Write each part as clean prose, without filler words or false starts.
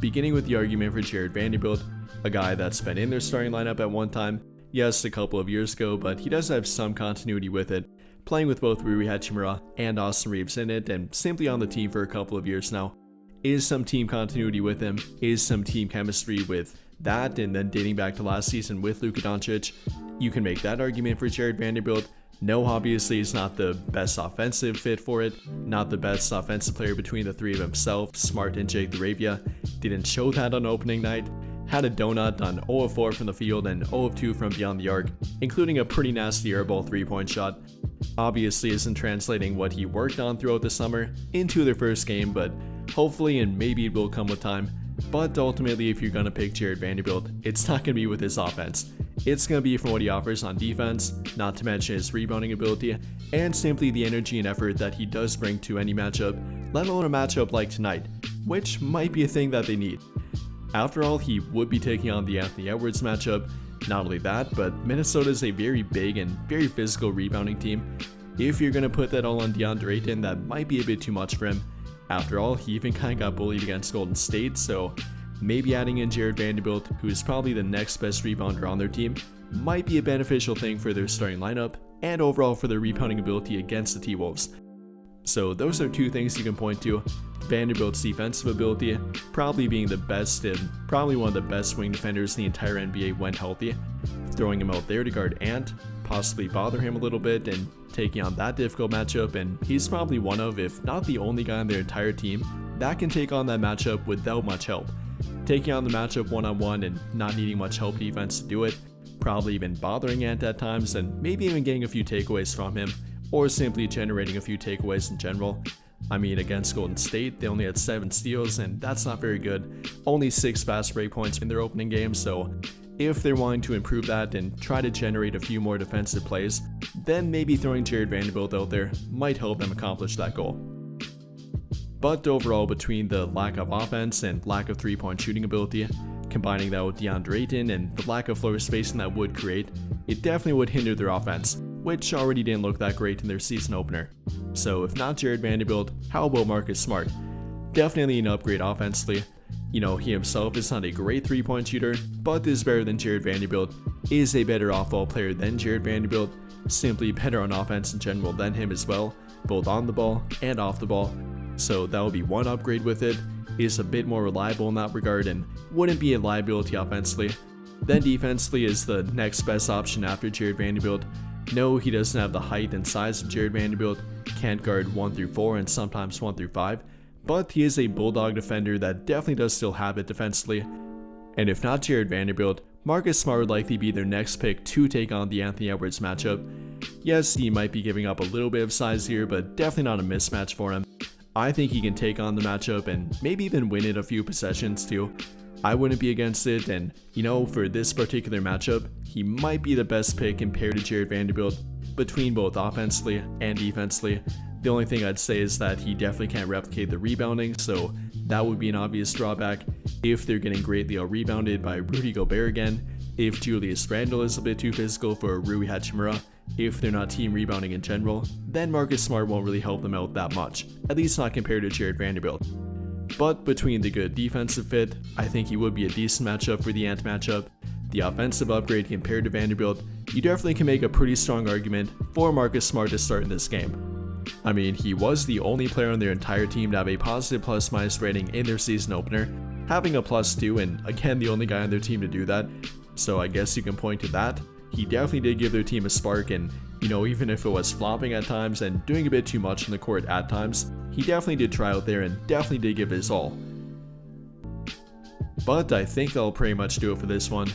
beginning with the argument for Jared Vanderbilt, a guy that's been in their starting lineup at one time, yes, a couple of years ago, but he does have some continuity with it, playing with both Rui Hachimura and Austin Reeves in it, and simply on the team for a couple of years now. Is some team continuity with him, is some team chemistry with that, and then dating back to last season with Luka Doncic. You can make that argument for Jared Vanderbilt. No, obviously he's not the best offensive fit for it, not the best offensive player between the three of himself, Smart and Jake DeRavia. Didn't show that on opening night. Had a donut on 0 of 4 from the field and 0 of 2 from beyond the arc, including a pretty nasty airball 3-point shot. Obviously isn't translating what he worked on throughout the summer into their first game, but hopefully and maybe it will come with time. But ultimately, if you're going to pick Jared Vanderbilt, it's not going to be with his offense. It's going to be from what he offers on defense, not to mention his rebounding ability, and simply the energy and effort that he does bring to any matchup, let alone a matchup like tonight, which might be a thing that they need. After all, he would be taking on the Anthony Edwards matchup. Not only that, but Minnesota is a very big and very physical rebounding team. If you're going to put that all on DeAndre Ayton, that might be a bit too much for him. After all, he even kind of got bullied against Golden State, so maybe adding in Jared Vanderbilt, who is probably the next best rebounder on their team, might be a beneficial thing for their starting lineup and overall for their rebounding ability against the T-Wolves. So those are two things you can point to. Vanderbilt's defensive ability, probably being the best and probably one of the best wing defenders in the entire NBA when healthy. Throwing him out there to guard Ant, possibly bother him a little bit and taking on that difficult matchup, and he's probably one of, if not the only guy on their entire team that can take on that matchup without much help. Taking on the matchup one-on-one and not needing much help defense to do it, probably even bothering Ant at times and maybe even getting a few takeaways from him, or simply generating a few takeaways in general. I mean, against Golden State, they only had 7 steals, and that's not very good. Only 6 fast break points in their opening game, so if they're wanting to improve that and try to generate a few more defensive plays, then maybe throwing Jared Vanderbilt out there might help them accomplish that goal. But overall, between the lack of offense and lack of 3-point shooting ability, combining that with DeAndre Ayton and the lack of floor spacing that would create, it definitely would hinder their offense, which already didn't look that great in their season opener. So if not Jared Vanderbilt, how about Marcus Smart? Definitely an upgrade offensively. You know, he himself is not a great 3-point shooter, but is better than Jared Vanderbilt, is a better off-ball player than Jared Vanderbilt, simply better on offense in general than him as well, both on the ball and off the ball. So that would be one upgrade with it, is a bit more reliable in that regard and wouldn't be a liability offensively. Then defensively is the next best option after Jared Vanderbilt. No, he doesn't have the height and size of Jared Vanderbilt, can't guard 1 through 4 and sometimes 1 through 5, but he is a bulldog defender that definitely does still have it defensively. And if not Jared Vanderbilt, Marcus Smart would likely be their next pick to take on the Anthony Edwards matchup. Yes, he might be giving up a little bit of size here, but definitely not a mismatch for him. I think he can take on the matchup and maybe even win it a few possessions too. I wouldn't be against it, and you know, for this particular matchup, he might be the best pick compared to Jared Vanderbilt between both offensively and defensively. The only thing I'd say is that he definitely can't replicate the rebounding, so that would be an obvious drawback. If they're getting greatly out-rebounded by Rudy Gobert again, if Julius Randle is a bit too physical for Rui Hachimura, if they're not team rebounding in general, then Marcus Smart won't really help them out that much, at least not compared to Jared Vanderbilt. But between the good defensive fit, I think he would be a decent matchup for the Ant matchup. The offensive upgrade compared to Vanderbilt, you definitely can make a pretty strong argument for Marcus Smart to start in this game. I mean, he was the only player on their entire team to have a positive plus-minus rating in their season opener, having a +2 and again the only guy on their team to do that, so I guess you can point to that. He definitely did give their team a spark, and you know, even if it was flopping at times and doing a bit too much in the court at times, he definitely did try out there and definitely did give his all. But I think that'll pretty much do it for this one.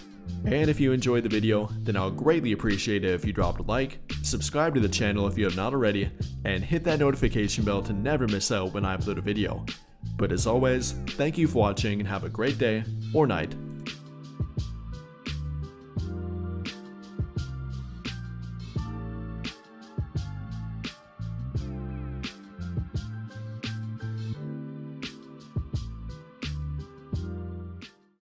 And if you enjoyed the video, then I'll greatly appreciate it if you dropped a like, subscribe to the channel if you have not already, and hit that notification bell to never miss out when I upload a video. But as always, thank you for watching and have a great day or night.